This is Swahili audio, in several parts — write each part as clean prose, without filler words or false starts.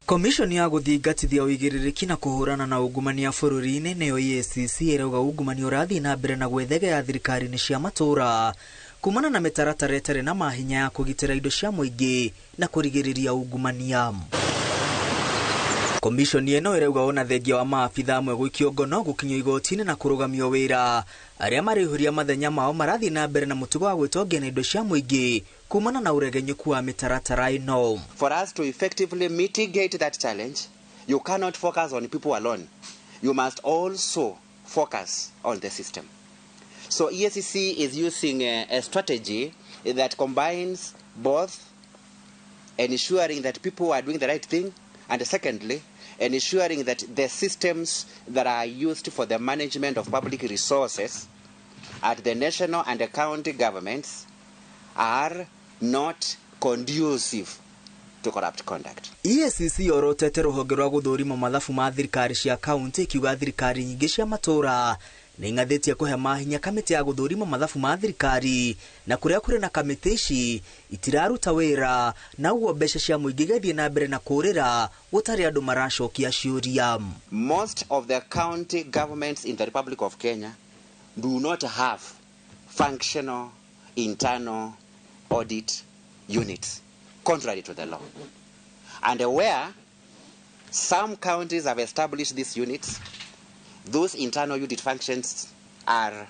Commission ya gũthingatithia ũigĩrĩrĩki na kũhũrana na ungumania bũrũri-inĩ nĩyo EACC ĩrauga ungumania ũrathiĩ na mbere na gwethegea thirikari-inĩ cia matũũra kumana na mĩtaratara ĩtarĩ na mahinya ya kũgitĩra indo cia mũingĩ na kũrigĩrĩria ungumania. Commission ĩno ĩrauga ona thengia wa maabitha amwe gũikio ngono gũkinyio igoti-inĩ na kũrũgamio wĩra arĩa marĩhũria mathenya mao marathiĩ na mbere na mũtugo wa gwĩtongia na indo cia mũingĩ kumana na ũregenyũku wa mĩtaratara ĩno. For us to effectively mitigate that challenge, you cannot focus on people alone. You must also focus on the system. So EACC is using a strategy that combines both ensuring that people are doing the right thing and secondly, ensuring that the systems that are used for the management of public resources at the national and the county governments are not conducive to corrupt conduct. EACC yorotete rũhonge rwa gũthũrima mathabu ma thirikari cia kaunti ikiuga thirikari nyingĩ cia matũũra nĩ ngathĩtie kũhe mahinya kamĩtĩ ya gũthũrima mathabu ma thirikari na kũrĩa kũrĩ na kamĩtĩ ici itiraruta wĩra na ũguo mbeca cia mũingĩ igathiĩ na mbere na kũũrĩra gũtarĩ andũ maracokia ciũria. Most of the county governments in the Republic of Kenya do not have functional internal audit units, contrary to the law. And where some counties have established these units, those internal audit functions are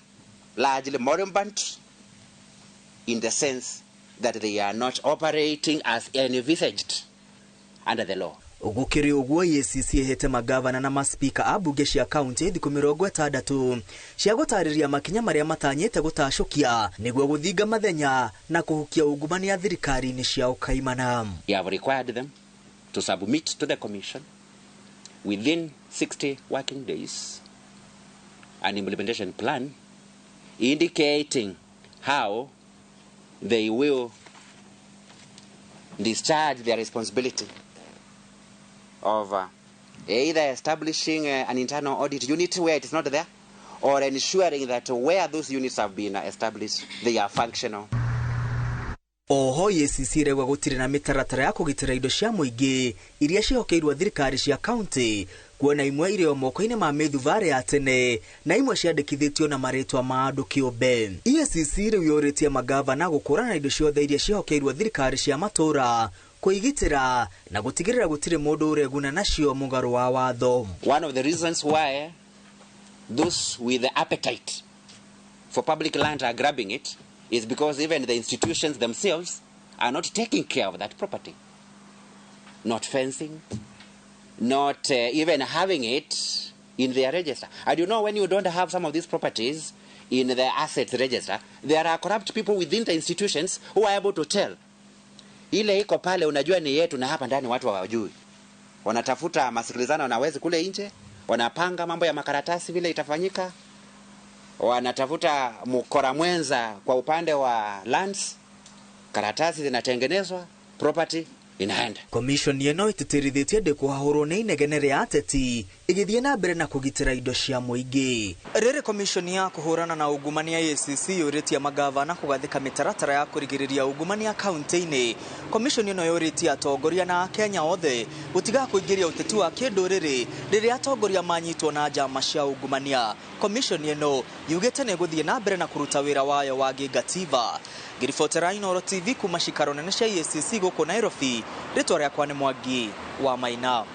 largely moribund in the sense that they are not operating as envisaged under the law. Gũkĩrĩ ũguo EACC ĩhete magavana na maspika a mbunge cia kaunti thikũ 60 cia gũtarĩria makinya marĩa matanyĩte gũtacũkia nĩguo gũthinga mathenya na kũhukia ungumania thirikari-inĩ ciao kaimana. We have required them to submit to the commission within 60 working days an implementation plan indicating how they will discharge their responsibility of either establishing an internal audit unit where it is not there or ensuring that where those units have been established they are functional. Oho EACC ĩrauga gũtirĩ na mĩtaratara ya kũgitĩra indo cia mũingĩ iria cihokeirwo thirikari cia kaunti kuona imwe irĩ o moko-inĩ ma mĩthubarĩ ya tene na imwe ciandĩkithĩtio na marĩtwa ma andũ kĩũmbe. EACC rĩu yorĩtie magavana gũkũrana indo ciothe iria cihokeirwo thirikari cia matũũra kũigitĩra na gũtigĩrĩra gũtirĩ mũndũ ũreguna nacio mũgarũ wa watho. One of the reasons why those with the appetite for public land are grabbing it is because even the institutions themselves are not taking care of that property. Not fencing, not even having it in their register. And you know, when you don't have some of these properties in the assets register, there are corrupt people within the institutions who are able to tell. Ile iko pale unajua ni yetu na hapa ndani watu hawajui. Wanatafuta masikilizano na wezi kule nje, wanapanga mambo ya makaratasi vile itafanyika. Wanatafuta mkora mwenza kwa upande wa lands, karatasi zinatengenezwa, property inaenda. Commission ĩno ĩtĩtĩrithĩtie ndĩkũhahũrwo nĩ inegene rĩa ateti ĩgĩthiĩ na mbere na kũgitĩra indo cia mũingĩ. Rĩrĩ commission ya kũhũrana na ungumania EACC yũrĩtie magavana kũgathĩka mĩtaratara ya kũrigĩrĩria ungumania kaunti-inĩ. Commission ĩno yũrĩtie atongoria na Akenya othe gũtiga kũingĩria ũteti wa kĩndũrĩrĩ rĩrĩa atongoria manyitwo na njama cia ungumania. Commission ĩno yugĩte nĩ gũthiĩ na mbere na kũruta wĩra wayo wa gĩgatiba. Ngĩribotera Inooro TV kuma cikaro nene cia EACC gũkũ Nairobi, rĩtwa rĩakwa nĩ Mwangi wa Maina.